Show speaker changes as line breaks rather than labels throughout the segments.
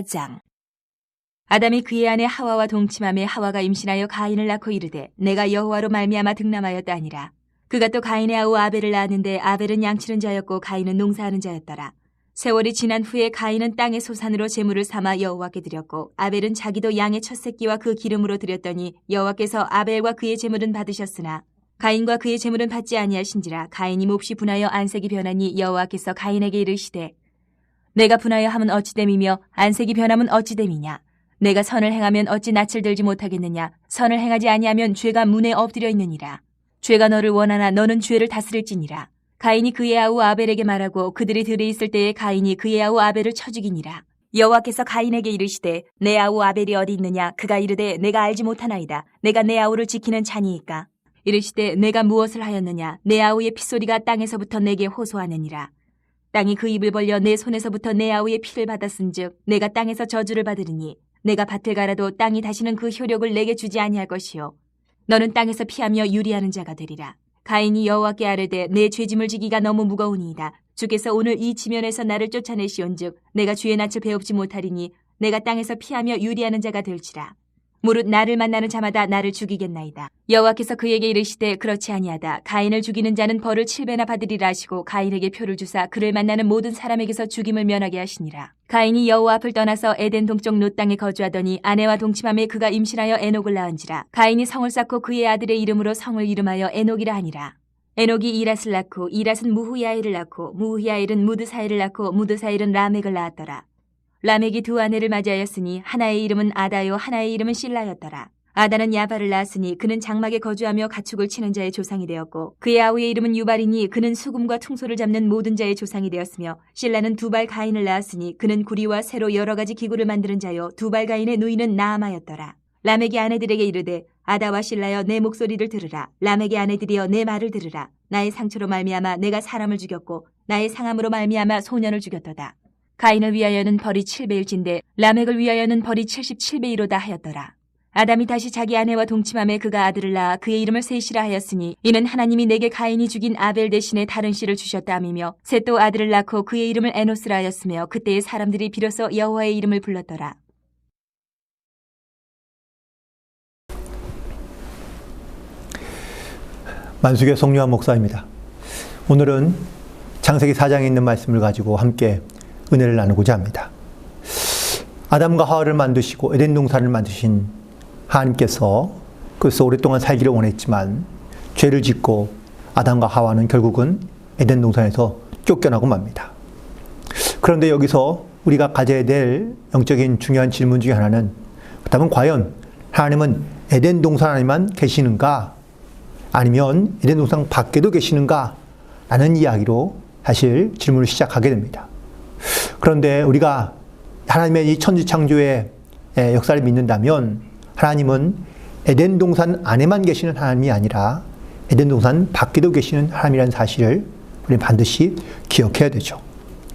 8장. 아담이 그의 아내 하와와 동침함에 하와가 임신하여 가인을 낳고 이르되 내가 여호와로 말미암아 득남하였다 하니라. 그가 또 가인의 아우 아벨을 낳았는데 아벨은 양치는 자였고 가인은 농사하는 자였더라. 세월이 지난 후에 가인은 땅의 소산으로 제물을 삼아 여호와께 드렸고 아벨은 자기도 양의 첫 새끼와 그 기름으로 드렸더니 여호와께서 아벨과 그의 제물은 받으셨으나 가인과 그의 제물은 받지 아니하신지라. 가인이 몹시 분하여 안색이 변하니 여호와께서 가인에게 이르시되 내가 분하여 함은 어찌됨이며 안색이 변함은 어찌됨이냐. 내가 선을 행하면 어찌 낯을 들지 못하겠느냐. 선을 행하지 아니하면 죄가 문에 엎드려 있느니라. 죄가 너를 원하나 너는 죄를 다스릴지니라. 가인이 그의 아우 아벨에게 말하고 그들이 들에 있을 때에 가인이 그의 아우 아벨을 쳐 죽이니라. 여호와께서 가인에게 이르시되 내 아우 아벨이 어디 있느냐. 그가 이르되 내가 알지 못하나이다. 내가 내 아우를 지키는 자니이까. 이르시되 내가 무엇을 하였느냐. 내 아우의 핏소리가 땅에서부터 내게 호소하느니라. 땅이 그 입을 벌려 내 손에서부터 내 아우의 피를 받았은즉 내가 땅에서 저주를 받으리니 내가 밭을 갈아도 땅이 다시는 그 효력을 내게 주지 아니할 것이요 너는 땅에서 피하며 유리하는 자가 되리라. 가인이 여호와께 아뢰되 내 죄짐을 지기가 너무 무거우니이다. 주께서 오늘 이 지면에서 나를 쫓아내시온즉 내가 주의 낯을 배웁지 못하리니 내가 땅에서 피하며 유리하는 자가 될지라. 무릇 나를 만나는 자마다 나를 죽이겠나이다. 여호와께서 그에게 이르시되 그렇지 아니하다. 가인을 죽이는 자는 벌을 7배나 받으리라 하시고 가인에게 표를 주사 그를 만나는 모든 사람에게서 죽임을 면하게 하시니라. 가인이 여호와 앞을 떠나서 에덴 동쪽 롯 땅에 거주하더니 아내와 동침함에 그가 임신하여 에녹을 낳은지라. 가인이 성을 쌓고 그의 아들의 이름으로 성을 이름하여 에녹이라 하니라. 에녹이 이랏을 낳고 이랏은 무후야엘을 낳고 무후야엘은 무드사엘을 낳고 무드사엘은 라멕을 낳았더라. 라멕이 두 아내를 맞이하였으니 하나의 이름은 아다요 하나의 이름은 실라였더라. 아다는 야발을 낳았으니 그는 장막에 거주하며 가축을 치는 자의 조상이 되었고 그의 아우의 이름은 유발이니 그는 수금과 퉁소를 잡는 모든 자의 조상이 되었으며 실라는 두발 가인을 낳았으니 그는 구리와 새로 여러 가지 기구를 만드는 자요 두발 가인의 누이는 나아마였더라. 라멕이 아내들에게 이르되 아다와 실라여 내 목소리를 들으라. 라멕의 아내들이여 내 말을 들으라. 나의 상처로 말미암아 내가 사람을 죽였고 나의 상함으로 말미암아 소년을 죽였도다. 가인을 위하여는 벌이 7배일진데 라멕을 위하여는 벌이 77배이로다 하였더라. 아담이 다시 자기 아내와 동침함에 그가 아들을 낳아 그의 이름을 셋이라 하였으니 이는 하나님이 내게 가인이 죽인 아벨 대신에 다른 씨를 주셨다함이며 셋 또 아들을 낳고 그의 이름을 에노스라 하였으며 그때의 사람들이 비로소 여호와의 이름을 불렀더라.
만수교 송유한 목사입니다. 오늘은 창세기 4장에 있는 말씀을 가지고 함께 은혜를 나누고자 합니다. 아담과 하와를 만드시고 에덴 동산을 만드신 하나님께서 그래서 오랫동안 살기를 원했지만 죄를 짓고 아담과 하와는 결국은 에덴 동산에서 쫓겨나고 맙니다. 그런데 여기서 우리가 가져야 될 영적인 중요한 질문 중에 하나는 그렇다면 과연 하나님은 에덴 동산 안에만 계시는가 아니면 에덴 동산 밖에도 계시는가 라는 이야기로 사실 질문을 시작하게 됩니다. 그런데 우리가 하나님의 이 천지창조의 역사를 믿는다면 하나님은 에덴 동산 안에만 계시는 하나님이 아니라 에덴 동산 밖에도 계시는 하나님이라는 사실을 우리는 반드시 기억해야 되죠.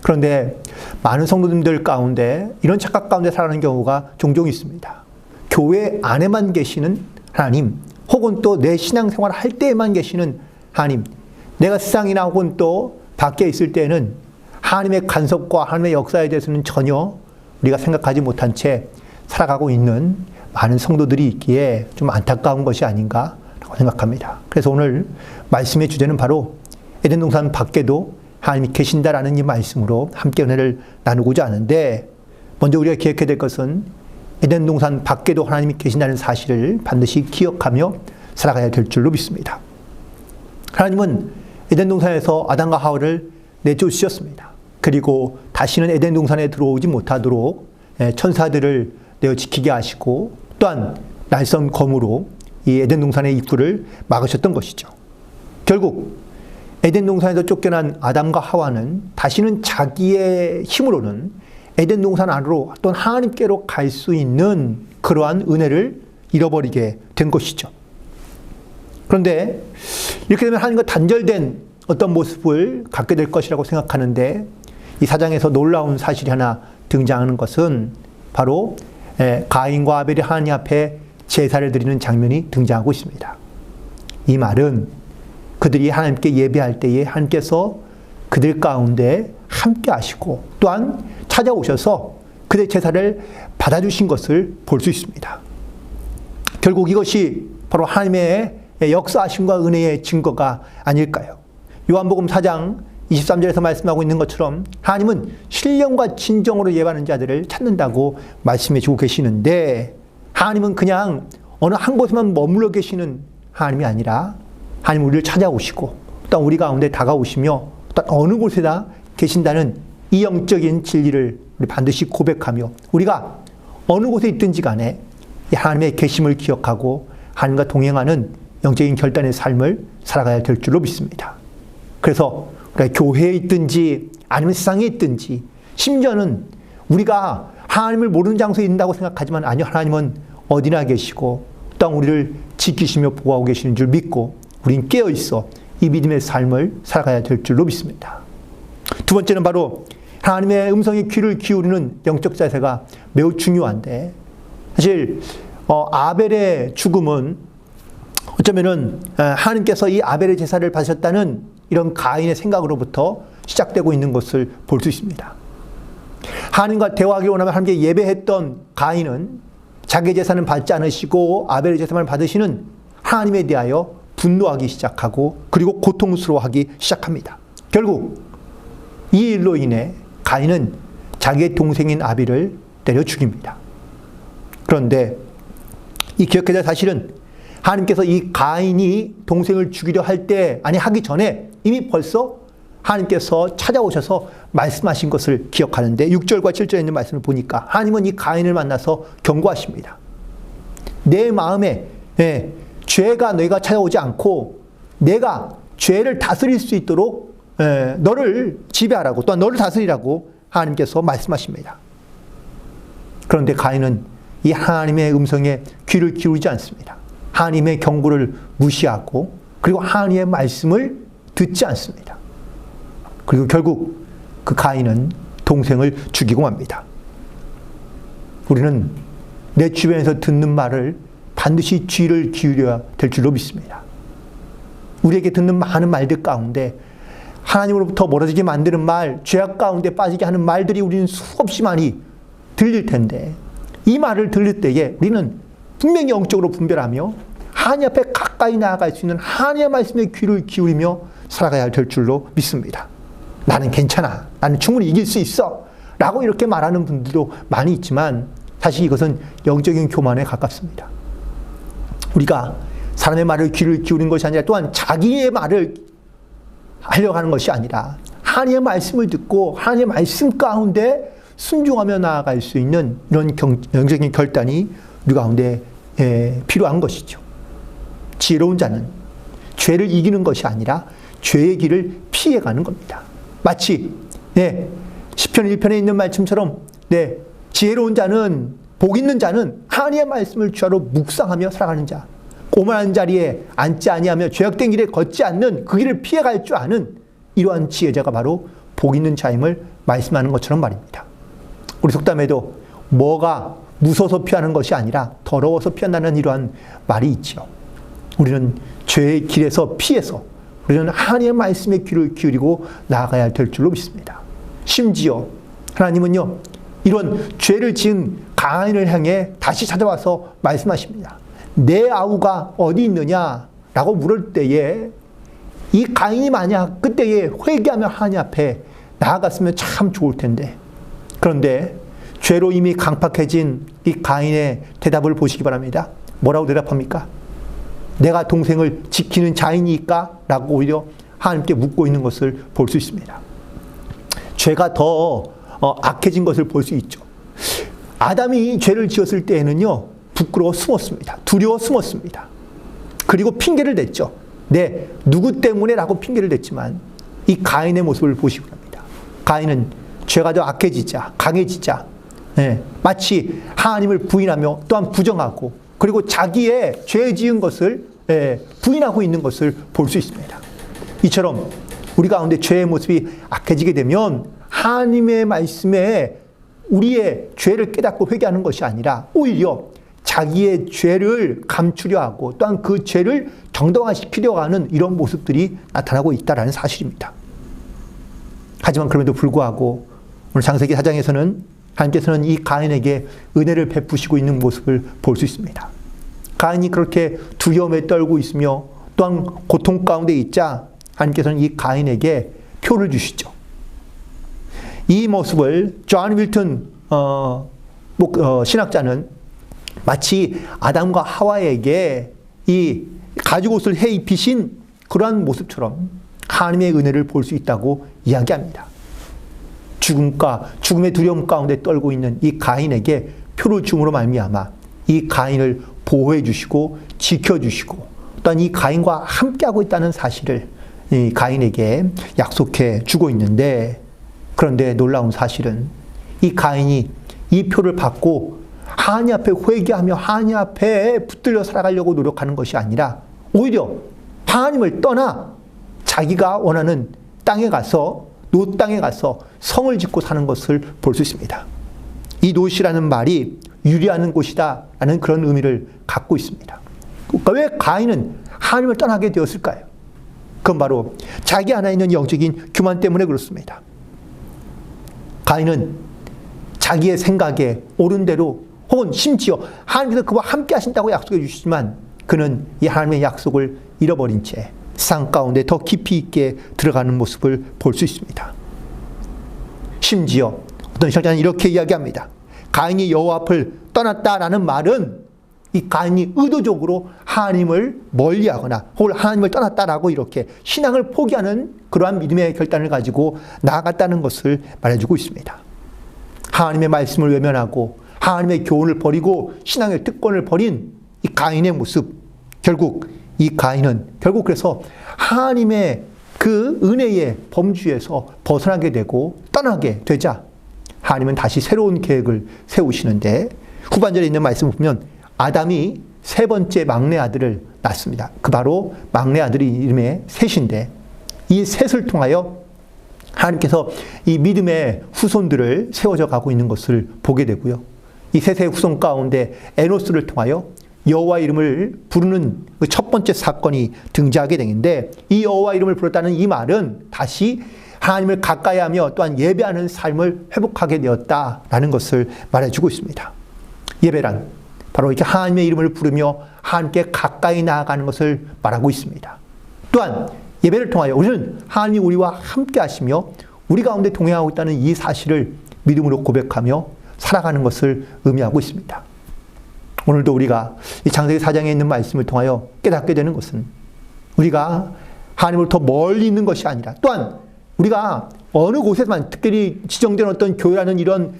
그런데 많은 성도님들 가운데 이런 착각 가운데 살아가는 경우가 종종 있습니다. 교회 안에만 계시는 하나님 혹은 또 내 신앙생활을 할 때에만 계시는 하나님, 내가 세상이나 혹은 또 밖에 있을 때는 하나님의 간섭과 하나님의 역사에 대해서는 전혀 우리가 생각하지 못한 채 살아가고 있는 많은 성도들이 있기에 좀 안타까운 것이 아닌가라고 생각합니다. 그래서 오늘 말씀의 주제는 바로 에덴 동산 밖에도 하나님이 계신다라는 이 말씀으로 함께 은혜를 나누고자 하는데, 먼저 우리가 기억해야 될 것은 에덴 동산 밖에도 하나님이 계신다는 사실을 반드시 기억하며 살아가야 될 줄로 믿습니다. 하나님은 에덴 동산에서 아담과 하와를 내쫓으셨습니다. 그리고 다시는 에덴 동산에 들어오지 못하도록 천사들을 내어 지키게 하시고 또한 날선 검으로 이 에덴 동산의 입구를 막으셨던 것이죠. 결국 에덴 동산에서 쫓겨난 아담과 하와는 다시는 자기의 힘으로는 에덴 동산 안으로 또는 하나님께로 갈 수 있는 그러한 은혜를 잃어버리게 된 것이죠. 그런데 이렇게 되면 하나님과 단절된 어떤 모습을 갖게 될 것이라고 생각하는데, 이 사장에서 놀라운 사실이 하나 등장하는 것은 바로 가인과 아벨이 하나님 앞에 제사를 드리는 장면이 등장하고 있습니다. 이 말은 그들이 하나님께 예배할 때에 하나님께서 그들 가운데 함께 하시고 또한 찾아오셔서 그들의 제사를 받아주신 것을 볼 수 있습니다. 결국 이것이 바로 하나님의 역사하심과 은혜의 증거가 아닐까요? 요한복음 4장 23절에서 말씀하고 있는 것처럼 하나님은 신령과 진정으로 예배하는 자들을 찾는다고 말씀해 주고 계시는데, 하나님은 그냥 어느 한 곳에만 머물러 계시는 하나님이 아니라 하나님 우리를 찾아오시고 또 우리 가운데 다가오시며 또 어느 곳에다 계신다는 이 영적인 진리를 우리 반드시 고백하며 우리가 어느 곳에 있든지 간에 하나님의 계심을 기억하고 하나님과 동행하는 영적인 결단의 삶을 살아가야 될 줄로 믿습니다. 그래서 우리가 교회에 있든지 아니면 세상에 있든지, 심지어는 우리가 하나님을 모르는 장소에 있다고 생각하지만 아니요, 하나님은 어디나 계시고 또한 우리를 지키시며 보호하고 계시는 줄 믿고 우린 깨어있어 이 믿음의 삶을 살아가야 될 줄로 믿습니다. 두 번째는 바로 하나님의 음성에 귀를 기울이는 영적 자세가 매우 중요한데, 사실 아벨의 죽음은 어쩌면은 하나님께서 이 아벨의 제사를 받으셨다는 이런 가인의 생각으로부터 시작되고 있는 것을 볼 수 있습니다. 하나님과 대화하기를 원하며 하나님께 예배했던 가인은 자기의 제사는 받지 않으시고 아벨의 제사만 받으시는 하나님에 대하여 분노하기 시작하고 그리고 고통스러워하기 시작합니다. 결국 이 일로 인해 가인은 자기의 동생인 아벨을 때려 죽입니다. 그런데 이 기억해야 될 사실은 하나님께서 이 가인이 동생을 죽이려 할 때, 아니 하기 전에 이미 벌써 하나님께서 찾아오셔서 말씀하신 것을 기억하는데 6절과 7절에 있는 말씀을 보니까 하나님은 이 가인을 만나서 경고하십니다. 내 마음에 죄가 너희가 찾아오지 않고 내가 죄를 다스릴 수 있도록 너를 지배하라고, 또한 너를 다스리라고 하나님께서 말씀하십니다. 그런데 가인은 이 하나님의 음성에 귀를 기울이지 않습니다. 하나님의 경고를 무시하고 그리고 하나님의 말씀을 듣지 않습니다. 그리고 결국 그 가인은 동생을 죽이고 맙니다. 우리는 내 주변에서 듣는 말을 반드시 귀를 기울여야 될 줄로 믿습니다. 우리에게 듣는 많은 말들 가운데 하나님으로부터 멀어지게 만드는 말, 죄악 가운데 빠지게 하는 말들이 우리는 수없이 많이 들릴 텐데, 이 말을 들릴 때에 우리는 분명히 영적으로 분별하며 하나님 앞에 가까이 나아갈 수 있는 하나님의 말씀에 귀를 기울이며 살아가야 될 줄로 믿습니다. 나는 괜찮아, 나는 충분히 이길 수 있어 라고 이렇게 말하는 분들도 많이 있지만 사실 이것은 영적인 교만에 가깝습니다. 우리가 사람의 말을 귀를 기울인 것이 아니라 또한 자기의 말을 하려고 하는 것이 아니라 하나님의 말씀을 듣고 하나님의 말씀 가운데 순종하며 나아갈 수 있는 이런 영적인 결단이 우리 가운데 필요한 것이죠. 지혜로운 자는 죄를 이기는 것이 아니라 죄의 길을 피해가는 겁니다. 마치 시편 1편에 있는 말씀처럼 지혜로운 자는, 복 있는 자는 하나님의 말씀을 주야로 묵상하며 살아가는 자, 오만한 자리에 앉지 아니하며 죄악된 길에 걷지 않는 그 길을 피해갈 줄 아는 이러한 지혜자가 바로 복 있는 자임을 말씀하는 것처럼 말입니다. 우리 속담에도 뭐가 무서워서 피하는 것이 아니라 더러워서 피한다는 이러한 말이 있죠. 우리는 죄의 길에서 피해서 우리는 하나님의 말씀에 귀를 기울이고 나아가야 될 줄로 믿습니다. 심지어 하나님은요, 이런 죄를 지은 가인을 향해 다시 찾아와서 말씀하십니다. 내 아우가 어디 있느냐라고 물을 때에 이 가인이 만약 그때에 회개하며 하나님 앞에 나아갔으면 참 좋을 텐데, 그런데 죄로 이미 강팍해진 이 가인의 대답을 보시기 바랍니다. 뭐라고 대답합니까? 내가 동생을 지키는 자이니까? 라고 오히려 하나님께 묻고 있는 것을 볼 수 있습니다. 죄가 더 악해진 것을 볼 수 있죠. 아담이 죄를 지었을 때에는요, 부끄러워 숨었습니다. 두려워 숨었습니다. 그리고 핑계를 댔죠. 누구 때문에? 라고 핑계를 댔지만 이 가인의 모습을 보시기 바랍니다. 가인은 죄가 더 악해지자, 강해지자, 마치 하나님을 부인하며 또한 부정하고 그리고 자기의 죄 지은 것을 부인하고 있는 것을 볼 수 있습니다. 이처럼 우리 가운데 죄의 모습이 악해지게 되면 하나님의 말씀에 우리의 죄를 깨닫고 회개하는 것이 아니라 오히려 자기의 죄를 감추려 하고 또한 그 죄를 정당화시키려고 하는 이런 모습들이 나타나고 있다는 사실입니다. 하지만 그럼에도 불구하고 오늘 창세기 4장에서는 하나님께서는 이 가인에게 은혜를 베푸시고 있는 모습을 볼 수 있습니다. 가인이 그렇게 두려움에 떨고 있으며 또한 고통 가운데 있자 하나님께서는 이 가인에게 표를 주시죠. 이 모습을 존 윌턴 신학자는 마치 아담과 하와에게 이 가죽옷을 해 입히신 그러한 모습처럼 하나님의 은혜를 볼 수 있다고 이야기합니다. 죽음의 두려움 가운데 떨고 있는 이 가인에게 표를 줌으로 말미암아 이 가인을 보호해 주시고 지켜주시고 또한 이 가인과 함께하고 있다는 사실을 이 가인에게 약속해 주고 있는데, 그런데 놀라운 사실은 이 가인이 이 표를 받고 하나님 앞에 회개하며 하나님 앞에 붙들려 살아가려고 노력하는 것이 아니라 오히려 하나님을 떠나 자기가 원하는 땅에 가서 놋 땅에 가서 성을 짓고 사는 것을 볼 수 있습니다. 이 놋이라는 말이 유리하는 곳이다 라는 그런 의미를 갖고 있습니다. 그러니까 왜 가인은 하나님을 떠나게 되었을까요? 그건 바로 자기 안에 있는 영적인 교만 때문에 그렇습니다. 가인은 자기의 생각에 옳은 대로 혹은 심지어 하나님께서 그와 함께 하신다고 약속해 주시지만 그는 이 하나님의 약속을 잃어버린 채 세상 가운데 더 깊이 있게 들어가는 모습을 볼 수 있습니다. 심지어 어떤 신학자는 이렇게 이야기합니다. 가인이 여호와 앞을 떠났다라는 말은 이 가인이 의도적으로 하나님을 멀리하거나 혹은 하나님을 떠났다라고 이렇게 신앙을 포기하는 그러한 믿음의 결단을 가지고 나아갔다는 것을 말해주고 있습니다. 하나님의 말씀을 외면하고 하나님의 교훈을 버리고 신앙의 특권을 버린 이 가인의 모습, 결국 이 가인은 결국 그래서 하나님의 그 은혜의 범주에서 벗어나게 되고 떠나게 되자 하나님은 다시 새로운 계획을 세우시는데, 후반절에 있는 말씀을 보면 아담이 세 번째 막내 아들을 낳습니다. 그 바로 막내 아들이 이름에 셋인데 이 셋을 통하여 하나님께서 이 믿음의 후손들을 세워져 가고 있는 것을 보게 되고요. 이 셋의 후손 가운데 에노스를 통하여 여호와 이름을 부르는 그 첫 번째 사건이 등장하게 되는데, 이 여호와 이름을 부르다는 이 말은 다시 하나님을 가까이하며 또한 예배하는 삶을 회복하게 되었다라는 것을 말해주고 있습니다. 예배란 바로 이렇게 하나님의 이름을 부르며 하나님께 가까이 나아가는 것을 말하고 있습니다. 또한 예배를 통하여 우리는 하나님이 우리와 함께 하시며 우리 가운데 동행하고 있다는 이 사실을 믿음으로 고백하며 살아가는 것을 의미하고 있습니다. 오늘도 우리가 이 창세기 4장에 있는 말씀을 통하여 깨닫게 되는 것은 우리가 하나님으로부터 멀리 있는 것이 아니라, 또한 우리가 어느 곳에만 특별히 지정된 어떤 교회라는 이런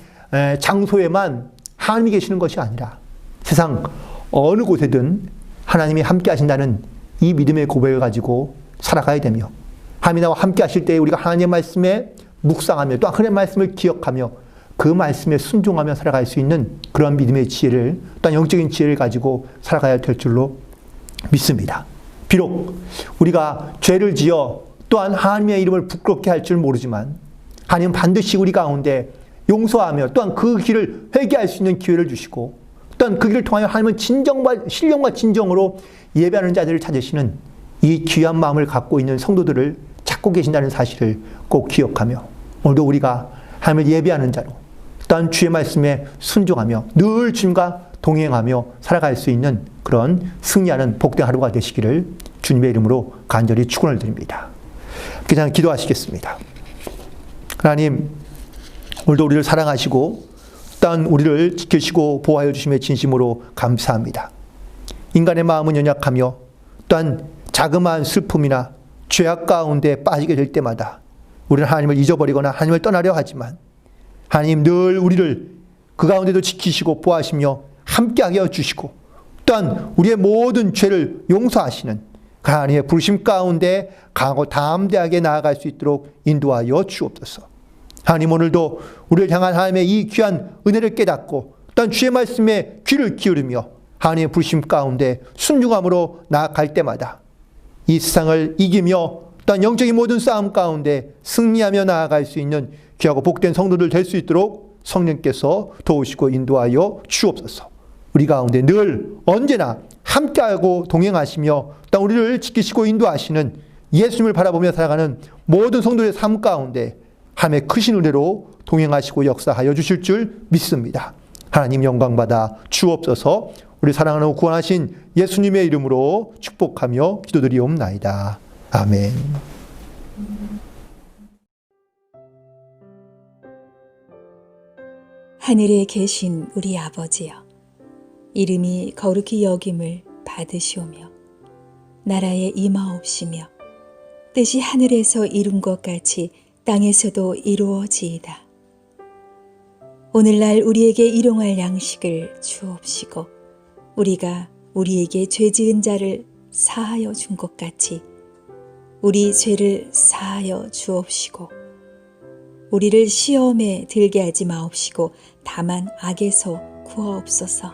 장소에만 하나님이 계시는 것이 아니라 세상 어느 곳에든 하나님이 함께 하신다는 이 믿음의 고백을 가지고 살아가야 되며, 하나님이 나와 함께 하실 때 우리가 하나님의 말씀에 묵상하며 또 하나님의 말씀을 기억하며 그 말씀에 순종하며 살아갈 수 있는 그런 믿음의 지혜를, 또한 영적인 지혜를 가지고 살아가야 될 줄로 믿습니다. 비록 우리가 죄를 지어 또한 하나님의 이름을 부끄럽게 할 줄 모르지만 하나님은 반드시 우리 가운데 용서하며 또한 그 길을 회개할 수 있는 기회를 주시고, 또한 그 길을 통하여 하나님은 신령과 진정으로 예배하는 자들을 찾으시는 이 귀한 마음을 갖고 있는 성도들을 찾고 계신다는 사실을 꼭 기억하며, 오늘도 우리가 하나님을 예배하는 자로 또한 주의 말씀에 순종하며 늘 주님과 동행하며 살아갈 수 있는 그런 승리하는 복된 하루가 되시기를 주님의 이름으로 간절히 축원을 드립니다. 그냥 기도하시겠습니다. 하나님, 오늘도 우리를 사랑하시고 또한 우리를 지키시고 보호하여 주심에 진심으로 감사합니다. 인간의 마음은 연약하며 또한 자그마한 슬픔이나 죄악 가운데 빠지게 될 때마다 우리는 하나님을 잊어버리거나 하나님을 떠나려 하지만, 하나님 늘 우리를 그 가운데도 지키시고 보호하시며 함께하게 해주시고 또한 우리의 모든 죄를 용서하시는 하나님의 부르심 가운데 강하고 담대하게 나아갈 수 있도록 인도하여 주옵소서. 하나님, 오늘도 우리를 향한 하나님의 이 귀한 은혜를 깨닫고 또한 주의 말씀에 귀를 기울이며 하나님의 부르심 가운데 순종함으로 나아갈 때마다 이 세상을 이기며 또한 영적인 모든 싸움 가운데 승리하며 나아갈 수 있는 귀하고 복된 성도들 될 수 있도록 성령께서 도우시고 인도하여 주옵소서. 우리 가운데 늘 언제나 함께하고 동행하시며 또한 우리를 지키시고 인도하시는 예수님을 바라보며 살아가는 모든 성도들의 삶 가운데 함의 크신 은혜로 동행하시고 역사하여 주실 줄 믿습니다. 하나님 영광받아 주옵소서. 우리 사랑하는 구원하신 예수님의 이름으로 축복하며 기도드리옵나이다. 아멘.
하늘에 계신 우리 아버지여, 이름이 거룩히 여김을 받으시오며 나라에 임하옵시며 뜻이 하늘에서 이룬 것 같이 땅에서도 이루어지이다. 오늘날 우리에게 일용할 양식을 주옵시고 우리가 우리에게 죄 지은 자를 사하여 준 것 같이 우리 죄를 사하여 주옵시고 우리를 시험에 들게 하지 마옵시고 다만 악에서 구하옵소서.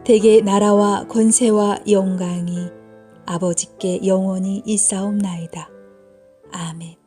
대개 나라와 권세와 영광이 아버지께 영원히 있사옵나이다. 아멘.